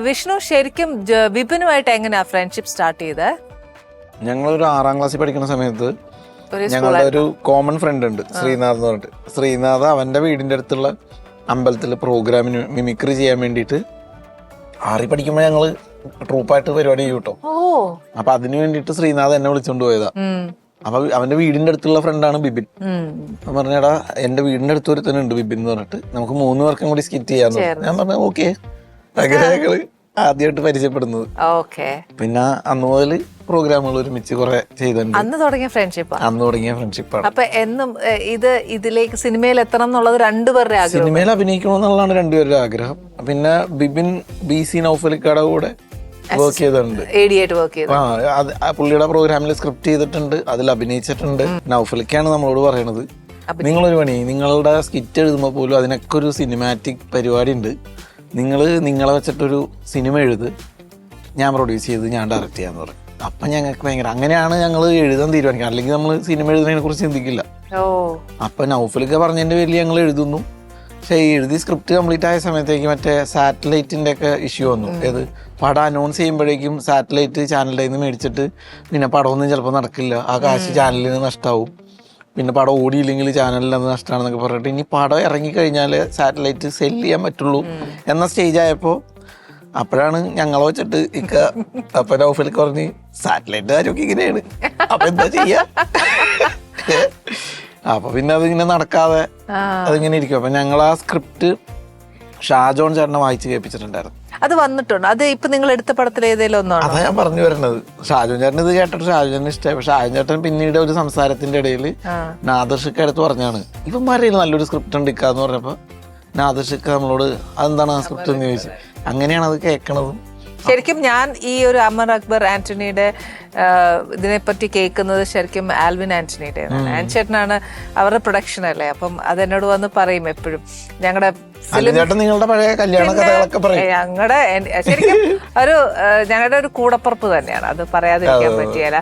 വിഷ്ണു ശരിക്കും വിപിനുമായിട്ട് എങ്ങനെയാ friendship start ചെയ്തത്? ഞങ്ങളൊരു 6ാം ക്ലാസ്സിൽ പഠിക്കുന്ന സമയത്ത് ഞങ്ങളുടെ ഒരു കോമൺ ഫ്രണ്ട് ഉണ്ട്, ശ്രീനാഥ് എന്ന് പറഞ്ഞിട്ട്. ശ്രീനാഥ് അവന്റെ വീടിന്റെ അടുത്തുള്ള അമ്പലത്തിൽ പ്രോഗ്രാമിന് മിമിക്രി ചെയ്യാൻ വേണ്ടിയിട്ട് 6ൽ പഠിക്കുമ്പോൾ ഞങ്ങള് ട്രൂപ്പായിട്ട് പരിപാടി ചെയ്യും കേട്ടോ. അപ്പൊ അതിന് വേണ്ടിയിട്ട് ശ്രീനാഥ് എന്നെ വിളിച്ചോണ്ട് പോയതാ. അപ്പൊ അവന്റെ വീടിന്റെ അടുത്തുള്ള ഫ്രണ്ടാണ് ബിബിൻ. അപ്പൊ പറഞ്ഞടാ എന്റെ വീടിന്റെ അടുത്ത് ഒരു തന്നെ ഉണ്ട് ബിബിൻ എന്ന് പറഞ്ഞിട്ട്, നമുക്ക് 3 പേർക്കും കൂടി സ്കിറ്റ് ചെയ്യാന്ന്. ഞാൻ പറഞ്ഞു ഓക്കെ. അങ്ങനെ ഞങ്ങള് ആദ്യമായിട്ട് പരിചയപ്പെടുന്നത്. പിന്നെ അന്ന് മുതൽ പ്രോഗ്രാമുകൾ ഒരുമിച്ച് കുറെ ചെയ്തിട്ടുണ്ട്. അന്ന് തുടങ്ങിയ ഫ്രണ്ട്ഷിപ്പാണ്. അപ്പൊ എന്നും ഇതിലേക്ക് സിനിമയിൽ എത്തണം എന്നുള്ളത് രണ്ടുപേരുടെ ആഗ്രഹം. സിനിമയിൽ അഭിനയിക്കണമെന്നുള്ളതാണ് രണ്ടുപേരുടെ ആഗ്രഹം. പിന്നെ ബിബിൻ BC നൗഫലിക്കയുടെ കൂടെ വർക്ക് ചെയ്തിട്ടുണ്ട്. പുള്ളിയുടെ പ്രോഗ്രാമിൽ സ്ക്രിപ്റ്റ് ചെയ്തിട്ടുണ്ട്, അതിൽ അഭിനയിച്ചിട്ടുണ്ട്. നൗഫലിക്കാണ് നമ്മളോട് പറയണത്, നിങ്ങളൊരു പണി, നിങ്ങളുടെ സ്കിറ്റ് എഴുതുമ്പോൾ പോലും അതിനൊക്കെ ഒരു സിനിമാറ്റിക് പരിപാടി ഉണ്ട്, നിങ്ങളെ വെച്ചിട്ടൊരു സിനിമ എഴുത്, ഞാൻ പ്രൊഡ്യൂസ് ചെയ്ത് ഞാൻ ഡയറക്റ്റ് ചെയ്യാന്ന് പറയും. അപ്പൊ ഞങ്ങൾക്ക് ഭയങ്കര, അങ്ങനെയാണ് ഞങ്ങൾ എഴുതാൻ തീരുമാനിക്കുക. അല്ലെങ്കിൽ നമ്മൾ സിനിമ എഴുതുന്നതിനെ കുറിച്ച് ചിന്തിക്കില്ല. അപ്പൊ നൗഫലിക്ക പറഞ്ഞതിന്റെ പേരിൽ ഞങ്ങൾ എഴുതുന്നു. പക്ഷെ എഴുതി സ്ക്രിപ്റ്റ് കംപ്ലീറ്റ് ആയ സമയത്തേക്ക് മറ്റേ സാറ്റലൈറ്റിന്റെ ഒക്കെ ഇഷ്യൂ വന്നു. ഏത് പടം അനൗൺസ് ചെയ്യുമ്പോഴേക്കും സാറ്റലൈറ്റ് ചാനലിൽ നിന്ന് മേടിച്ചിട്ട് പിന്നെ പടമൊന്നും ചിലപ്പോൾ നടക്കില്ല, ആ കാശ് ചാനലിന് നഷ്ടമാവും, പിന്നെ പടം ഓടിയില്ലെങ്കിൽ ചാനലിൽ അത് നഷ്ടമാണെന്നൊക്കെ പറഞ്ഞിട്ട് ഇനി പടം ഇറങ്ങിക്കഴിഞ്ഞാൽ സാറ്റലൈറ്റ് സെല് ചെയ്യാൻ പറ്റുള്ളൂ എന്ന സ്റ്റേജ് ആയപ്പോൾ അപ്പോഴാണ് ഞങ്ങളെ വെച്ചിട്ട് അപ്പൊ നൗഫലിക്ക് പറഞ്ഞ് സാറ്റലൈറ്റ് കാര്യമൊക്കെ ഇങ്ങനെയാണ്, അപ്പൊ എന്താ ചെയ്യാ. അപ്പൊ പിന്നെ അതിങ്ങനെ നടക്കാതെ അതിങ്ങനെ ഇരിക്കും. അപ്പൊ ഞങ്ങൾ ആ സ്ക്രിപ്റ്റ് ഷാജോൺ ചേട്ടനെ വായിച്ച് കേൾപ്പിച്ചിട്ടുണ്ടായിരുന്നു. അത് വന്നിട്ടുണ്ട്. അത് ഇപ്പൊ നിങ്ങൾ എടുത്ത പടത്തിൽ ഏതെങ്കിലും ഒന്നാണ്? അതാ ഞാൻ പറഞ്ഞു വരുന്നത്. ഷാജോൺ ചേട്ടൻ ഇത് കേട്ടിട്ട് ഷാജോന് ഇഷ്ടമായി. പക്ഷെ ഷാജോൻ ചേട്ടൻ പിന്നീട് ഒരു സംസാരത്തിന്റെ ഇടയിൽ നാദർഷിക്ക അടുത്ത് പറഞ്ഞാണ്, ഇവന്മാരയിൽ നല്ലൊരു സ്ക്രിപ്റ്റ് ഉണ്ട് ഇക്കാന്ന് പറഞ്ഞപ്പോ നാദർഷിക്ക നമ്മളോട് അതെന്താണ് ആ സ്ക്രിപ്റ്റ് എന്ന് ചോദിച്ചു. അങ്ങനെയാണ് അത് കേൾക്കണതും. ശരിക്കും ഞാൻ ഈ ഒരു അമർ അക്ബർ ആന്റണിയുടെ ഇതിനെപ്പറ്റി കേൾക്കുന്നത് ശരിക്കും ആൽവിൻ ആന്റണിയുടെ ആൻചേട്ടനാണ്, അവരുടെ പ്രൊഡക്ഷൻ അല്ലേ. അപ്പം അതെന്നോട് വന്ന് പറയും എപ്പോഴും. ഞങ്ങളുടെ ശരിക്കും ഞങ്ങളുടെ ഒരു കൂടപ്പുറപ്പ് തന്നെയാണ്, അത് പറയാതിരിക്കാൻ പറ്റിയല്ല.